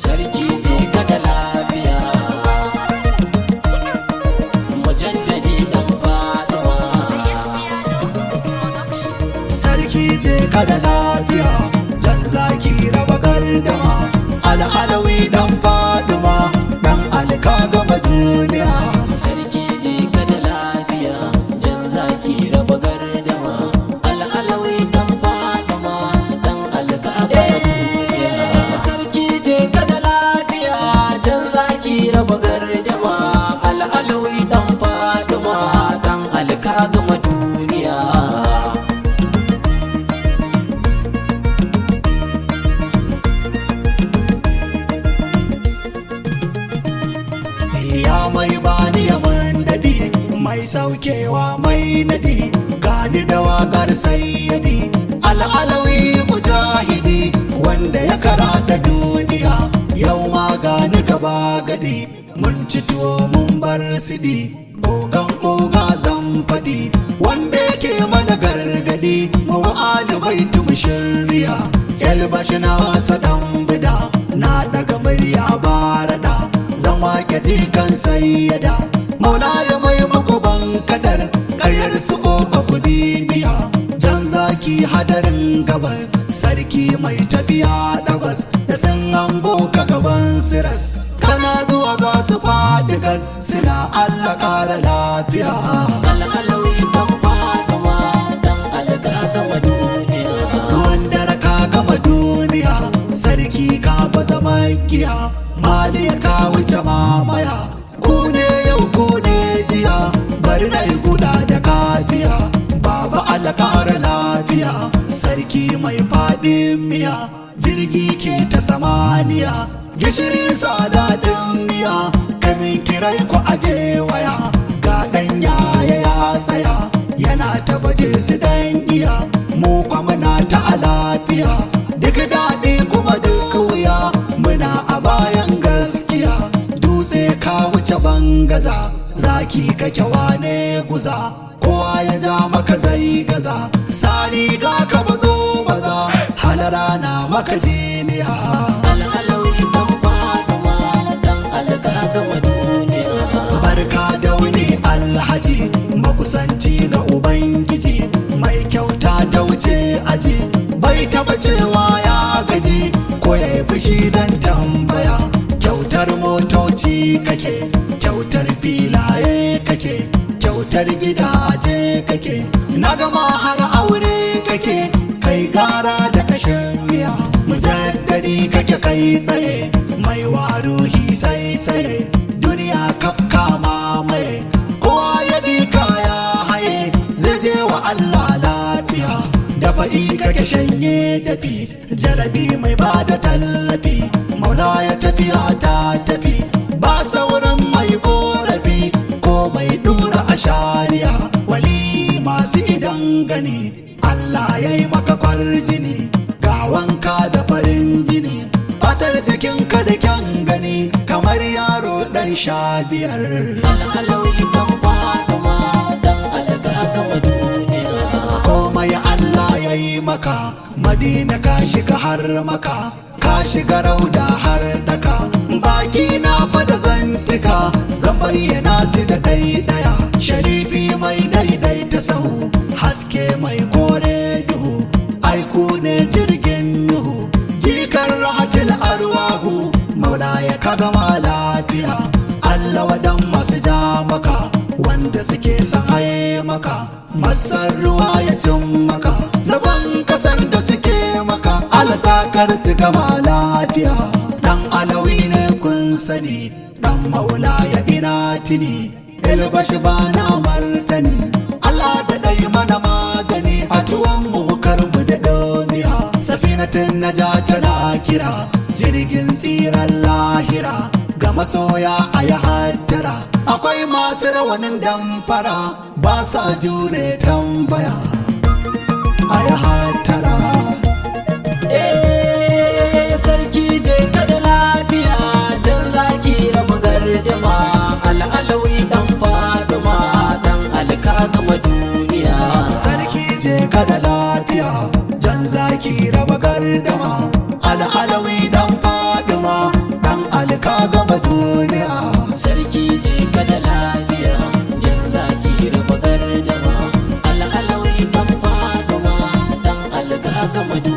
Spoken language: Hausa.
sarki je ka da lafiya, mujaddadi dan Fatima. Sarki je ka da lafiya, jan zaki raba gardama, al'alawi dan Fatima, dan alka gama duniya. Sarki je ka da lafiya, jan zaki raba gardama, al'alawi dan Fatima, dan alka gama duniya. Sarki je ka da lafiya, jan zaki raba gardama, al'alawi dan Fatima, dan alka gama duniya. Ya mai bani ya mun dadi, mai saukewa mai nadi, gani da wakar sayyadi, al'alawi mujahidi, wanda ya karata duniya, yau ma gani gaba gadi, mun ci tuwo mun bar sidi, ogan oga zan faɗi, wanda yake mana gargadi, mu alibaitu mu shirya, yalbashi na wasa dan bida, na daga murya barada, zan wake jikan sayyada, maula ya mai muku ban kadar, karyar su oga kudi biya, jan zaki hadarin gabas, sarki mai tafiya ɗabas, da sun hango ka gaban siras, kana zuwa za su faɗi gas, suna Allah ƙara lafiya. Al'alawi dan Fatima, dan alka gama duniya. Ruwan dare ka gama duniya, sarki ka baza makiya, mali ka wuce mamaya, ku ne yau ku ne jiya, bari na yi guda da kafiya, baba alƙara lafiya, sarki mai faɗin miya, jirgi ke ta samaniya, gishiri sa daɗin miya, kamin kirai ku aje waya, ga ɗan yaya ya tsaya, yana ta baje su dan iya, mu kuma na ta lafiya, duk daɗi kuma duk wuya, muna a bayan gaskiya, dutse ka wuce bangaza, zaki kake wane guza, kowa ya ja maka zai gaza, sani ga ka bazo baza, halara na maka jiniya. Al'alawi dan Fatima, dan alka gama duniya. Barka da wuni alhaji, makusanci ga ubangiji, mai kyauta ta wuce aji, bai taba cewa ya gaji, ko ya yi fushi dan tambaya, kyautar motoci kake, kyautar filaye kake, kyautar gidaje kake, na gama har aure kake, kai gara da kashin miya, mujaddadi kake kai tsaye, mai waruhi sai sai, duniya kafka mamaye, kowa ya bi kaya haye, zai je wa Allah lafiya, da faɗi kake shanye dafi, jarabi mai bada tallafi, maula ya tafiya ta tafi, ba sauran mai korafi, ko mai dura a shari'a, wali masu idan gani, Allah ya yi maka kwarjini, ga wanka da farin jini, fatar jikinka da kyan gani, kamar yaro ɗan 15. Al'alawi dan Fatima, dan alka gama duniya. Komai Allah ya yi maka, Madina ka shiga har maka, ka shiga rauda har daka, baki na fada zantika, zan bayyana su da ɗaiɗaya, sharifi mai daidaita sahu, haske mai kore duhu, aiku ne jirgin nuhu, jikar rahatul arwahu, maula ya ka gama lafiya, Allah wadan masu ja maka, wanda suke son haye maka, masar ruwa ya cin maka, zaban kasan da suke maka, alasakar su gama lafiya, dan alawi ne kun sani, dan maula ya ina tuni, ilbashi ba na martani, Allah da ɗai mana magani, a tuwon mu kar mu da duniya, safinatin naja tana kira, jirgin tsiran lahira, ga masoya a yi haddara, akwai masu rawanin damfara, ba sa jure tambaya, a yi haddara. Sarki je ka da lafiya, jan zaki raba gardama, al'alawi dan Fatima, dan alka gama duniya. Sarki je ka da lafiya, jan zaki raba gardama, al'alawi dan Fatima, ka gama duniya. Sarki je ka da lafiya, jan zaki raba gardama, al'alawi dan Fatima dan alka gama duniya.